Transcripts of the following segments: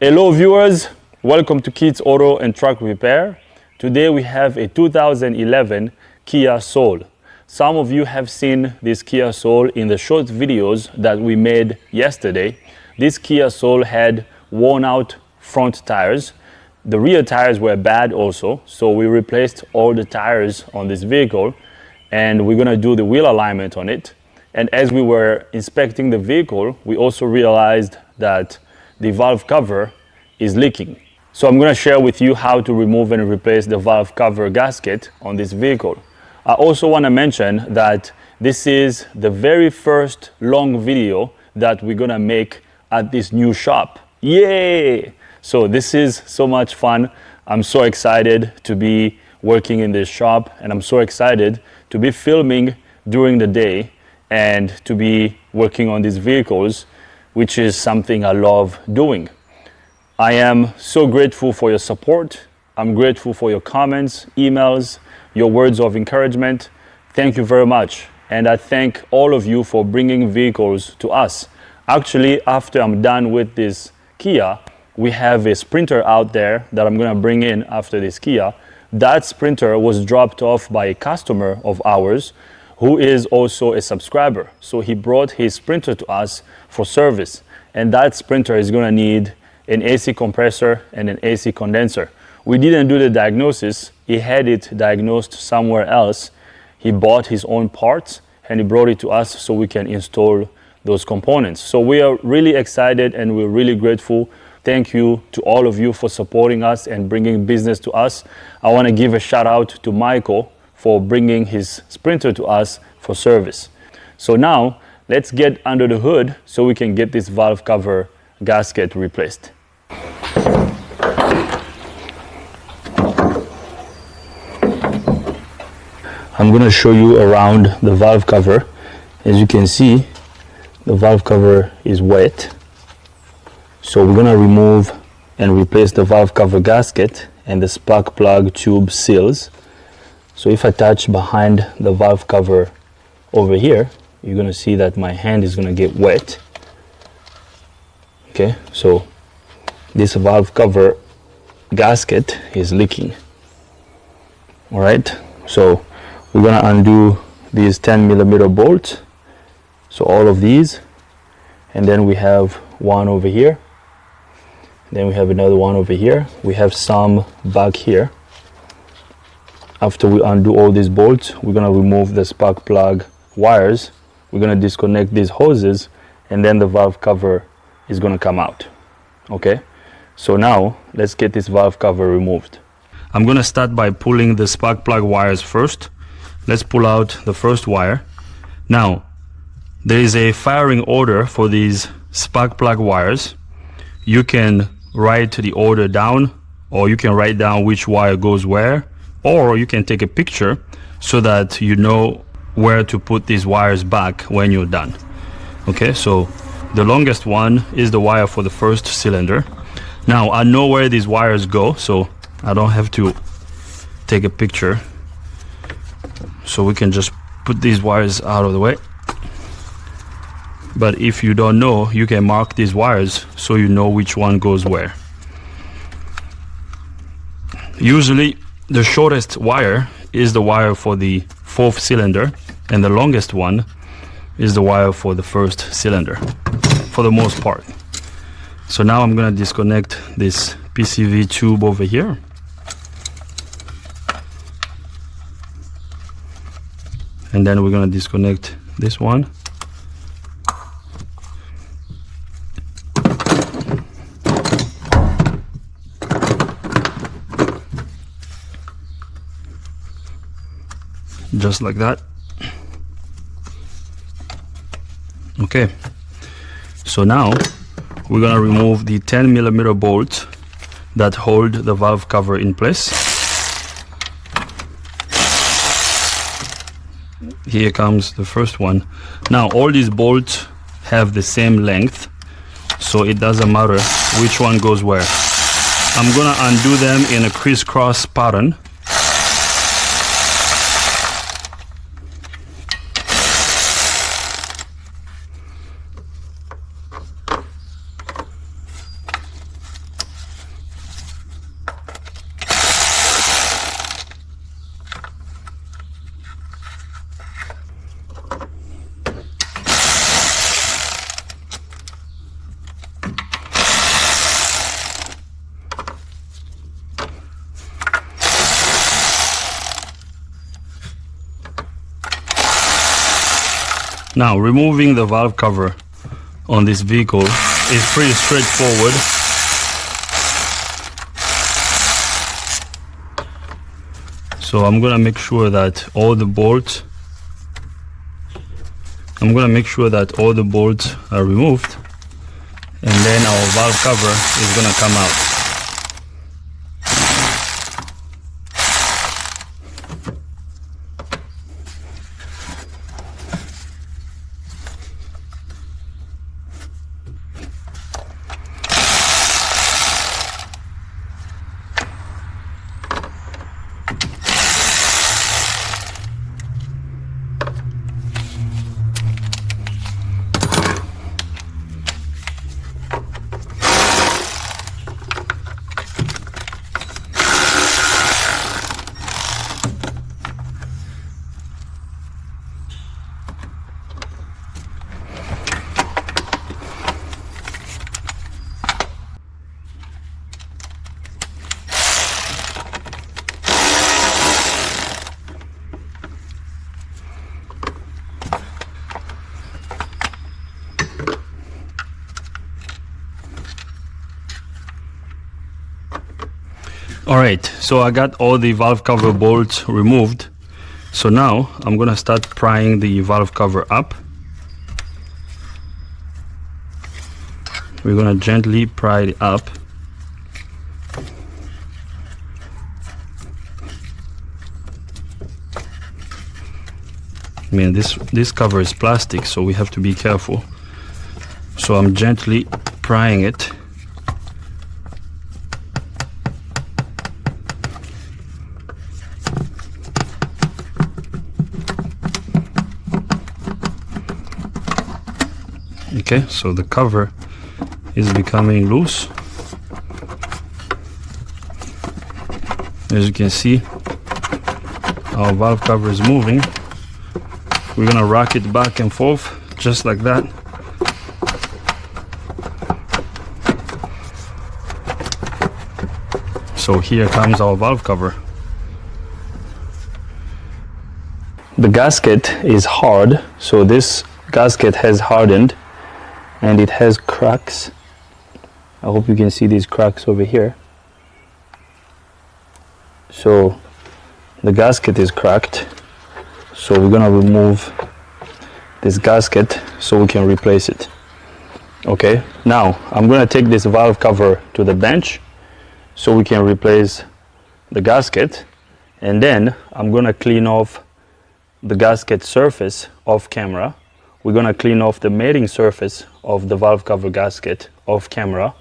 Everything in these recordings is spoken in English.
Hello viewers, welcome to Kids Auto and Truck Repair. Today we have a 2011 Kia Soul. Some of you have seen this Kia Soul in the short videos that we made yesterday. This Kia Soul had worn out front tires. The rear tires were bad also, so we replaced all the tires on this vehicle and we're gonna do the wheel alignment on it. And as we were inspecting the vehicle, we also realized that the valve cover is leaking. So I'm going to share with you how to remove and replace the valve cover gasket on this vehicle. I also want to mention that this is the very first long video that we're going to make at this new shop. Yay! So this is so much fun. I'm so excited to be working in this shop, and I'm so excited to be filming during the day and to be working on these vehicles, which is something I love doing. I am so grateful for your support. I'm grateful for your comments, emails, your words of encouragement. Thank you very much. And I thank all of you for bringing vehicles to us. Actually, after I'm done with this Kia, we have a Sprinter out there that I'm gonna bring in after this Kia. That Sprinter was dropped off by a customer of ours who is also a subscriber. So he brought his Sprinter to us for service. And that Sprinter is gonna need an AC compressor and an AC condenser. We didn't do the diagnosis. He had it diagnosed somewhere else. He bought his own parts and he brought it to us so we can install those components. So we are really excited and we're really grateful. Thank you to all of you for supporting us and bringing business to us. I wanna give a shout out to Michael for bringing his Sprinter to us for service. So now let's get under the hood so we can get this valve cover gasket replaced. I'm going to show you around the valve cover. As you can see, the valve cover is wet. So we're going to remove and replace the valve cover gasket and the spark plug tube seals. So if I touch behind the valve cover over here, you're going to see that my hand is going to get wet. Okay, so this valve cover gasket is leaking. All right, so we're going to undo these 10mm bolts. So all of these, and then we have one over here. Then we have another one over here. We have some back here. After we undo all these bolts, we're going to remove the spark plug wires. We're going to disconnect these hoses, and then the valve cover is going to come out. Okay, so now let's get this valve cover removed. I'm going to start by pulling the spark plug wires first. Let's pull out the first wire. Now there is a firing order for these spark plug wires. You can write the order down, or you can write down which wire goes where, or you can take a picture so that you know where to put these wires back when you're done. Okay, so the longest one is the wire for the first cylinder. Now I know where these wires go, so I don't have to take a picture. So we can just put these wires out of the way. But if you don't know, you can mark these wires so you know which one goes where. Usually the shortest wire is the wire for the fourth cylinder, and the longest one is the wire for the first cylinder, for the most part. So now I'm going to disconnect this PCV tube over here. And then we're going to disconnect this one. Just like that. Okay, so now we're gonna remove the 10mm bolts that hold the valve cover in place. Here comes the first one. Now all these bolts have the same length, so it doesn't matter which one goes where. I'm gonna undo them in a crisscross pattern. Now, removing the valve cover on this vehicle is pretty straightforward. So I'm gonna make sure that all the bolts are removed, and then our valve cover is gonna come out. Alright, so I got all the valve cover bolts removed. So now I'm gonna start prying the valve cover up. We're gonna gently pry it up. I mean, this cover is plastic, so we have to be careful. So I'm gently prying it. Okay, so the cover is becoming loose. As you can see, our valve cover is moving. We're gonna rock it back and forth just like that. So here comes our valve cover. The gasket is hard, so this gasket has hardened and it has cracks. I hope you can see these cracks over here. So the gasket is cracked, so we're gonna remove this gasket so we can replace it. Okay, now I'm gonna take this valve cover to the bench so we can replace the gasket, and then I'm gonna clean off the gasket surface off camera. We're gonna clean off the mating surface of the valve cover gasket off camera,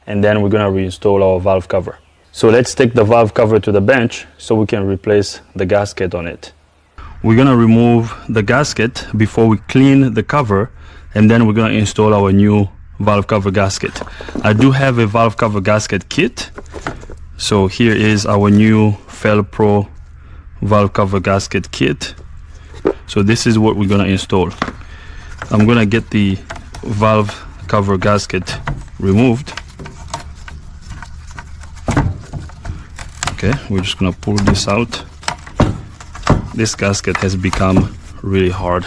and then we're gonna reinstall our valve cover. So let's take the valve cover to the bench so we can replace the gasket on it. We're gonna remove the gasket before we clean the cover, and then we're gonna install our new valve cover gasket. I do have a valve cover gasket kit. So here is our new Fel Pro valve cover gasket kit. So this is what we're gonna install. I'm gonna get the valve cover gasket removed. Okay, we're just gonna pull this out. This gasket has become really hard.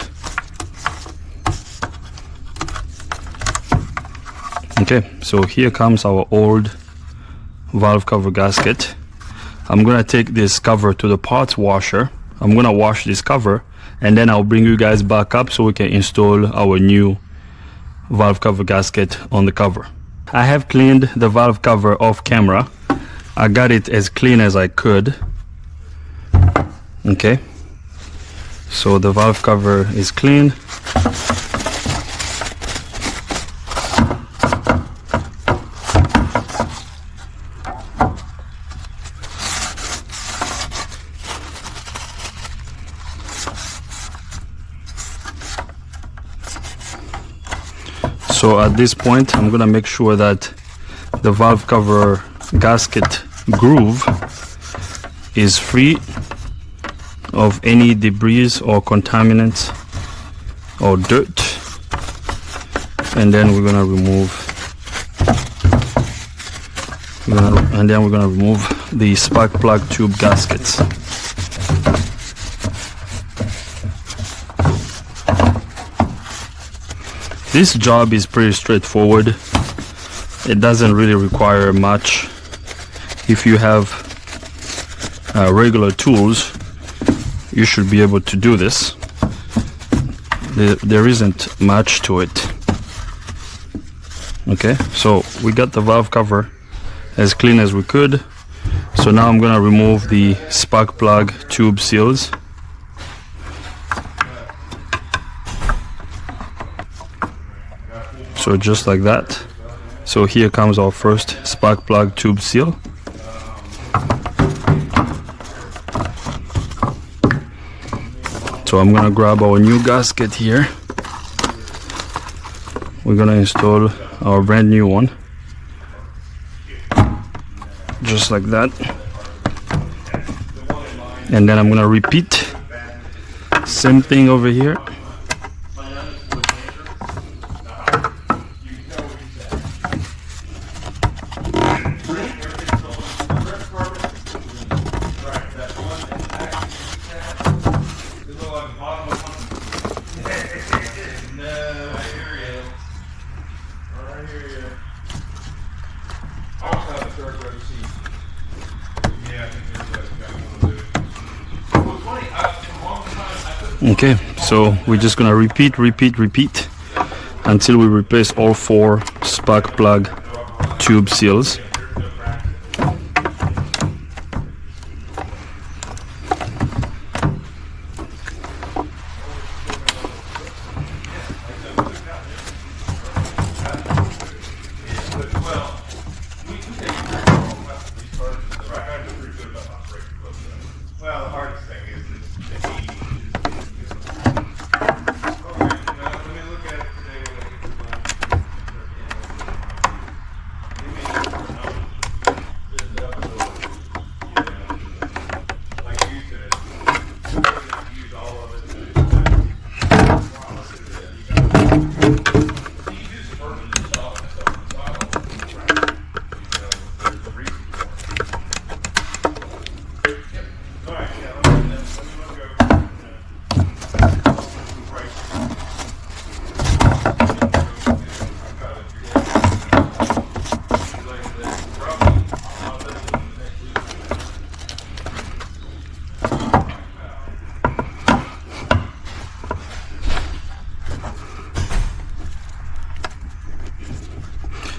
Okay, so here comes our old valve cover gasket. I'm gonna take this cover to the parts washer. I'm gonna wash this cover, and then I'll bring you guys back up so we can install our new valve cover gasket on the cover. I have cleaned the valve cover off camera. I got it as clean as I could. Okay, so the valve cover is clean. So at this point, I'm gonna make sure that the valve cover gasket groove is free of any debris or contaminants or dirt, and then we're gonna remove the spark plug tube gaskets. This job is pretty straightforward. It doesn't really require much. If you have regular tools, you should be able to do this. There isn't much to it. Okay, so we got the valve cover as clean as we could. So now I'm gonna remove the spark plug tube seals. So just like that. So here comes our first spark plug tube seal. So I'm gonna grab our new gasket here. We're gonna install our brand new one. Just like that. And then I'm gonna repeat. Same thing over here. Okay, so we're just gonna repeat until we replace all 4 spark plug tube seals.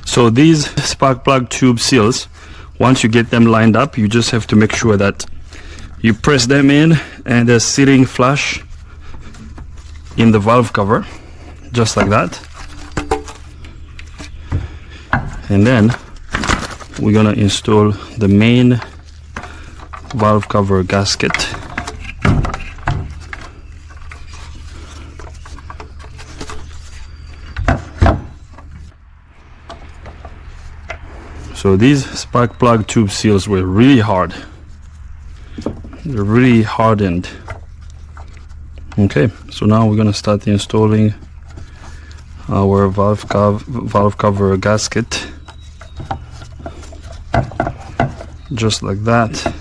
So these spark plug tube seals, once you get them lined up, you just have to make sure that you press them in and they're sitting flush in the valve cover, just like that. And then we're gonna install the main valve cover gasket. So these spark plug tube seals were really hard. They're really hardened. Okay, so now we're gonna start installing our valve cover gasket. Just like that.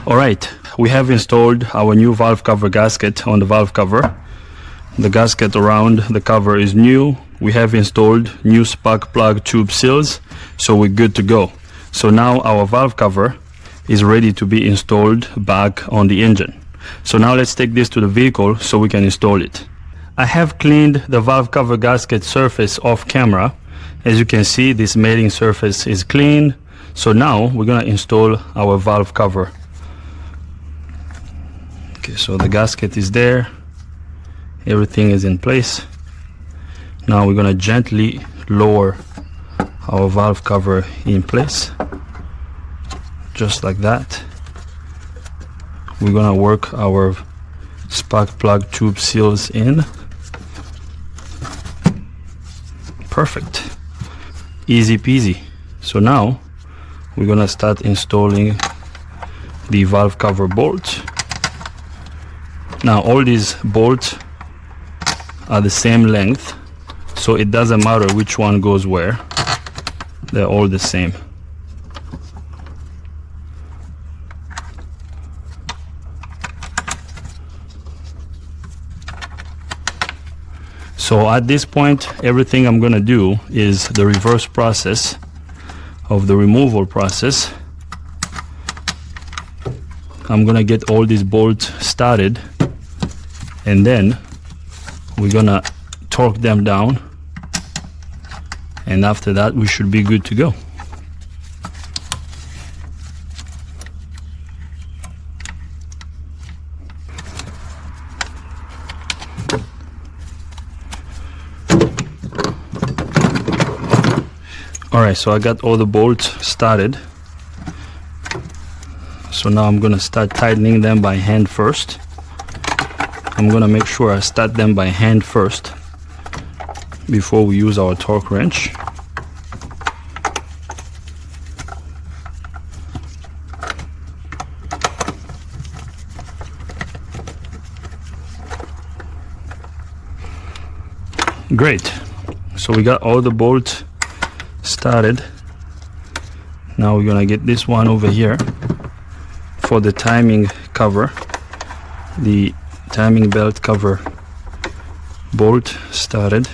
Alright, we have installed our new valve cover gasket on the valve cover. The gasket around the cover is new. We have installed new spark plug tube seals, so we're good to go. So now our valve cover is ready to be installed back on the engine. So now let's take this to the vehicle so we can install it. I have cleaned the valve cover gasket surface off camera. As you can see, this mating surface is clean. So now we're gonna install our valve cover. Okay, so the gasket is there. Everything is in place. Now we're gonna gently lower our valve cover in place, just like that. We're gonna work our spark plug tube seals in. Perfect, easy peasy. So now we're gonna start installing the valve cover bolt. Now all these bolts are the same length, so it doesn't matter which one goes where, they're all the same. So at this point, everything I'm gonna do is the reverse process of the removal process. I'm gonna get all these bolts started, and then we're gonna torque them down, and after that we should be good to go. Alright, so I got all the bolts started. So now I'm gonna start tightening them by hand first. I'm gonna make sure I start them by hand first before we use our torque wrench. Great, so we got all the bolts started. Now we're gonna get this one over here for the timing cover, the timing belt cover bolt started,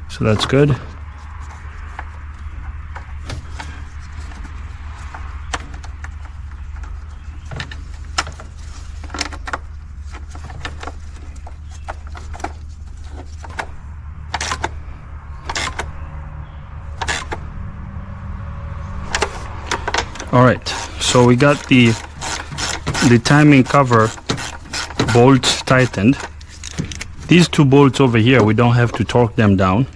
so that's good. All right, so we got the timing cover bolt tightened. These two bolts over here, we don't have to torque them down,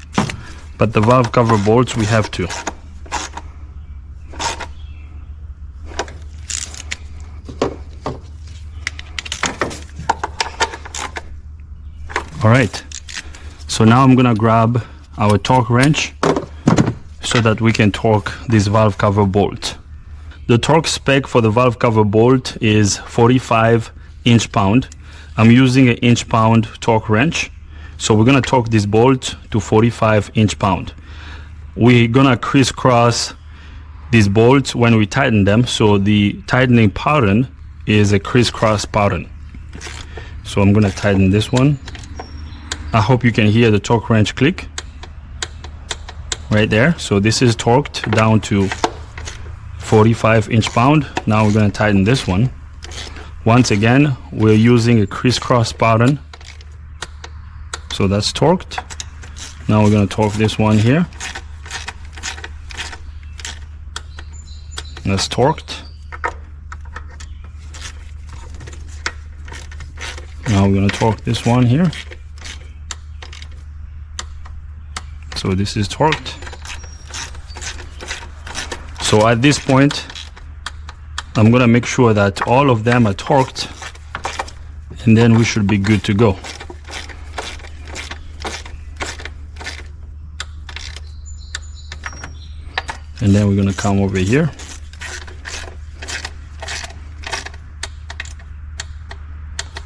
but the valve cover bolts we have to. All right, so now I'm gonna grab our torque wrench so that we can torque this valve cover bolt. The torque spec for the valve cover bolt is 45 inch-pound. I'm using an inch-pound torque wrench, so we're gonna torque this bolt to 45 inch-pound. We're gonna crisscross these bolts when we tighten them, so the tightening pattern is a crisscross pattern. So I'm gonna tighten this one. I hope you can hear the torque wrench click right there. So this is torqued down to 45 inch-pound. Now we're going to tighten this one. Once again, we're using a crisscross pattern, so that's torqued. Now we're going to torque this one here. That's torqued. Now we're going to torque this one here. So this is torqued. So at this point, I'm gonna make sure that all of them are torqued, and then we should be good to go. And then we're gonna come over here.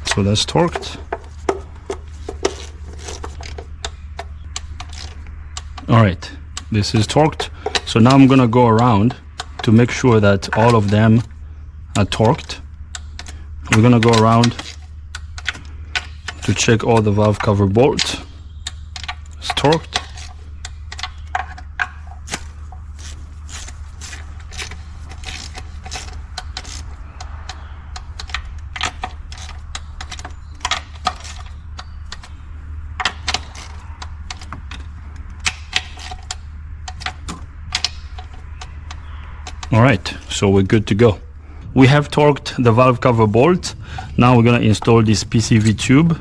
So that's torqued. All right, this is torqued. So now I'm gonna go around to make sure that all of them are torqued. We're gonna go around to check all the valve cover bolts. It's torqued. All right, so we're good to go. We have torqued the valve cover bolt. Now we're gonna install this PCV tube.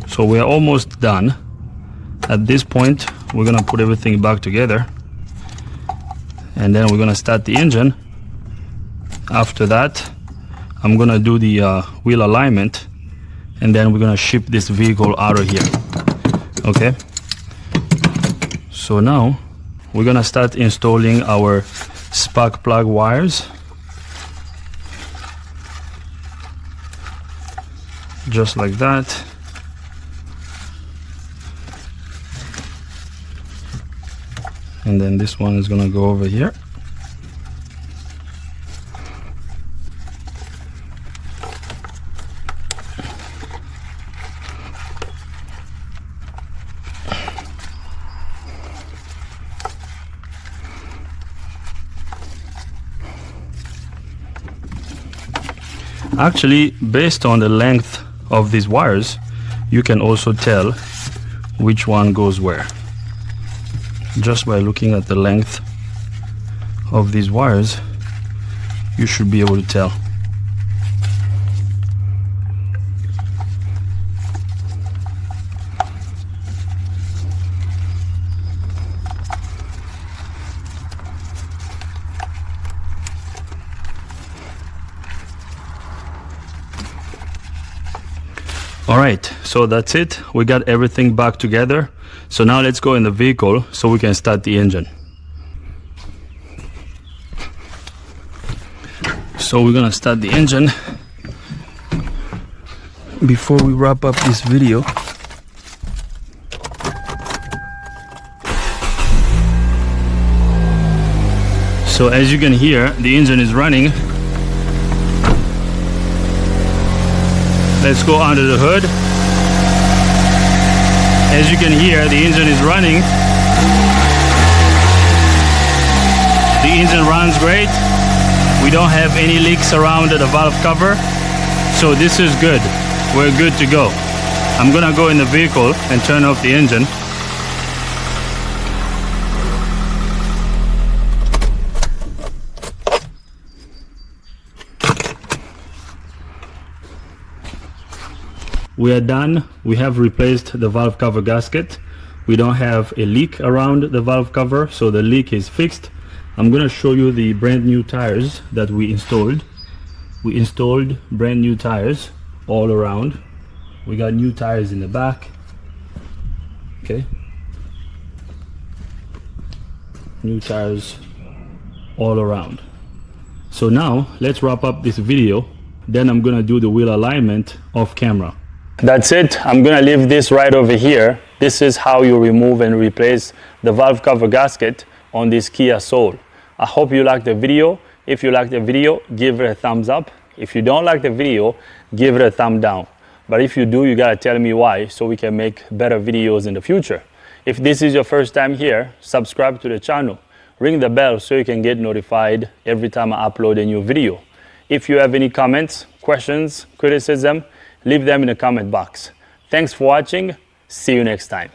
So we're almost done. At this point, we're gonna put everything back together, and then we're gonna start the engine. After that, I'm gonna do the wheel alignment, and then we're gonna ship this vehicle out of here. Okay, so now we're gonna start installing our spark plug wires, just like that. And then this one is gonna go over here. Actually, based on the length of these wires, you can also tell which one goes where. Just by looking at the length of these wires, you should be able to tell. All right, so that's it. We got everything back together. So now let's go in the vehicle so we can start the engine. So we're gonna start the engine. Before we wrap up this video, so as you can hear, the engine is running. Let's go under the hood. As you can hear, the engine is running. The engine runs great. We don't have any leaks around the valve cover, so this is good. We're good to go. I'm gonna go in the vehicle and turn off the engine. We are done. We have replaced the valve cover gasket. We don't have a leak around the valve cover, so the leak is fixed. I'm gonna show you the brand new tires that we installed. We installed brand new tires all around. We got new tires in the back. Okay. New tires all around. So now let's wrap up this video. Then I'm gonna do the wheel alignment off camera. That's it. I'm gonna leave this right over here. This is how you remove and replace the valve cover gasket on this Kia Soul. I hope you liked the video. If you liked the video, give it a thumbs up. If you don't like the video, give it a thumb down. But if you do, you gotta tell me why, so we can make better videos in the future. If this is your first time here, subscribe to the channel. Ring the bell so you can get notified every time I upload a new video. If you have any comments, questions, criticism, leave them in the comment box. Thanks for watching. See you next time.